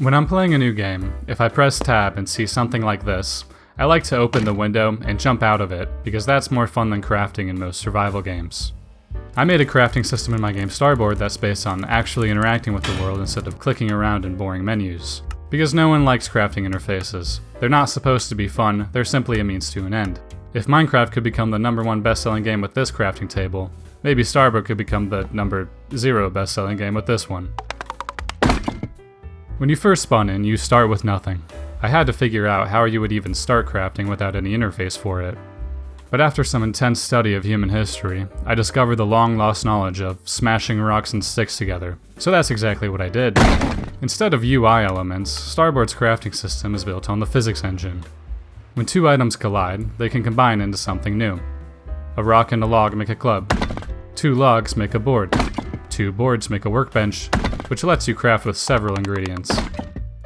When I'm playing a new game, if I press tab and see something like this, I like to open the window and jump out of it, because that's more fun than crafting in most survival games. I made a crafting system in my game Starboard that's based on actually interacting with the world instead of clicking around in boring menus. Because no one likes crafting interfaces. They're not supposed to be fun, they're simply a means to an end. If Minecraft could become the #1 best-selling game with this crafting table, maybe Starboard could become the #0 best-selling game with this one. When you first spawn in, you start with nothing. I had to figure out how you would even start crafting without any interface for it. But after some intense study of human history, I discovered the long-lost knowledge of smashing rocks and sticks together. So that's exactly what I did. Instead of UI elements, Starboard's crafting system is built on the physics engine. When two items collide, they can combine into something new. A rock and a log make a club. Two logs make a board. Two boards make a workbench, which lets you craft with several ingredients.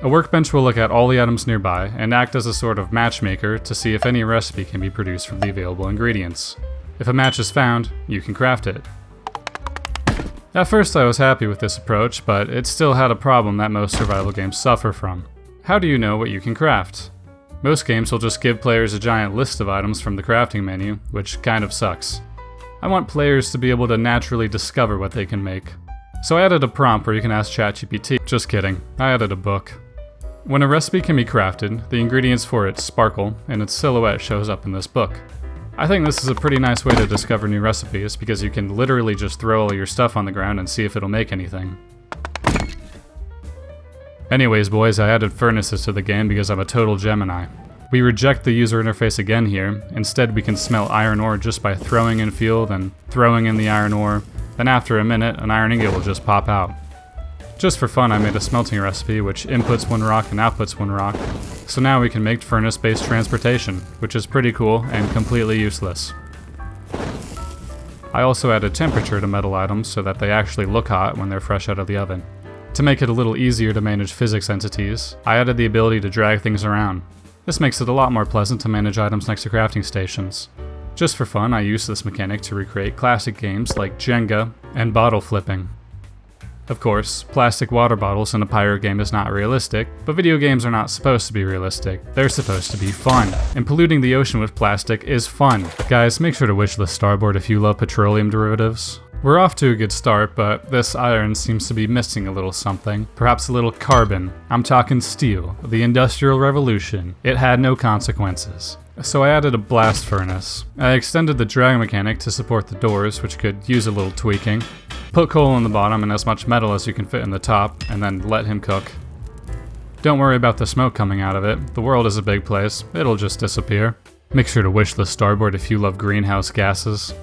A workbench will look at all the items nearby and act as a sort of matchmaker to see if any recipe can be produced from the available ingredients. If a match is found, you can craft it. At first I was happy with this approach, but it still had a problem that most survival games suffer from. How do you know what you can craft? Most games will just give players a giant list of items from the crafting menu, which kind of sucks. I want players to be able to naturally discover what they can make. So I added a prompt where you can ask ChatGPT. Just kidding, I added a book. When a recipe can be crafted, the ingredients for it sparkle, and its silhouette shows up in this book. I think this is a pretty nice way to discover new recipes, because you can literally just throw all your stuff on the ground and see if it'll make anything. Anyways boys, I added furnaces to the game because I'm a total Gemini. We reject the user interface again here. Instead we can smelt iron ore just by throwing in fuel, then throwing in the iron ore. Then after a minute, an iron ingot will just pop out. Just for fun, I made a smelting recipe which inputs one rock and outputs one rock. So now we can make furnace-based transportation, which is pretty cool and completely useless. I also added temperature to metal items so that they actually look hot when they're fresh out of the oven. To make it a little easier to manage physics entities, I added the ability to drag things around. This makes it a lot more pleasant to manage items next to crafting stations. Just for fun, I used this mechanic to recreate classic games like Jenga and bottle flipping. Of course, plastic water bottles in a pirate game is not realistic, but video games are not supposed to be realistic. They're supposed to be fun, and polluting the ocean with plastic is fun. Guys, make sure to wishlist Starboard if you love petroleum derivatives. We're off to a good start, but this iron seems to be missing a little something. Perhaps a little carbon. I'm talking steel. The Industrial Revolution. It had no consequences. So I added a blast furnace. I extended the drag mechanic to support the doors, which could use a little tweaking. Put coal in the bottom and as much metal as you can fit in the top, and then let him cook. Don't worry about the smoke coming out of it. The world is a big place. It'll just disappear. Make sure to wish the Starboard if you love greenhouse gases.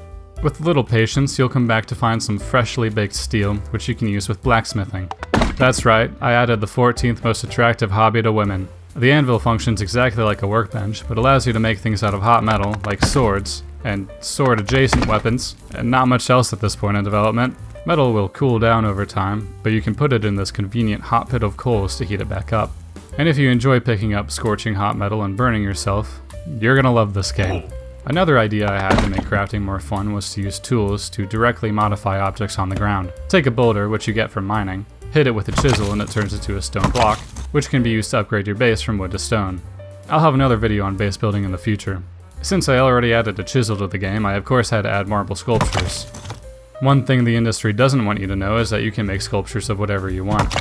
With a little patience, you'll come back to find some freshly baked steel, which you can use with blacksmithing. That's right, I added the 14th most attractive hobby to women. The anvil functions exactly like a workbench, but allows you to make things out of hot metal, like swords, and sword-adjacent weapons, and not much else at this point in development. Metal will cool down over time, but you can put it in this convenient hot pit of coals to heat it back up. And if you enjoy picking up scorching hot metal and burning yourself, you're gonna love this game. Another idea I had to make crafting more fun was to use tools to directly modify objects on the ground. Take a boulder, which you get from mining, hit it with a chisel and it turns into a stone block, which can be used to upgrade your base from wood to stone. I'll have another video on base building in the future. Since I already added a chisel to the game, I of course had to add marble sculptures. One thing the industry doesn't want you to know is that you can make sculptures of whatever you want.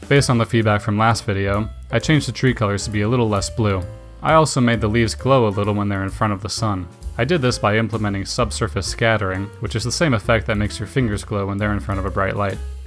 Based on the feedback from last video, I changed the tree colors to be a little less blue. I also made the leaves glow a little when they're in front of the sun. I did this by implementing subsurface scattering, which is the same effect that makes your fingers glow when they're in front of a bright light.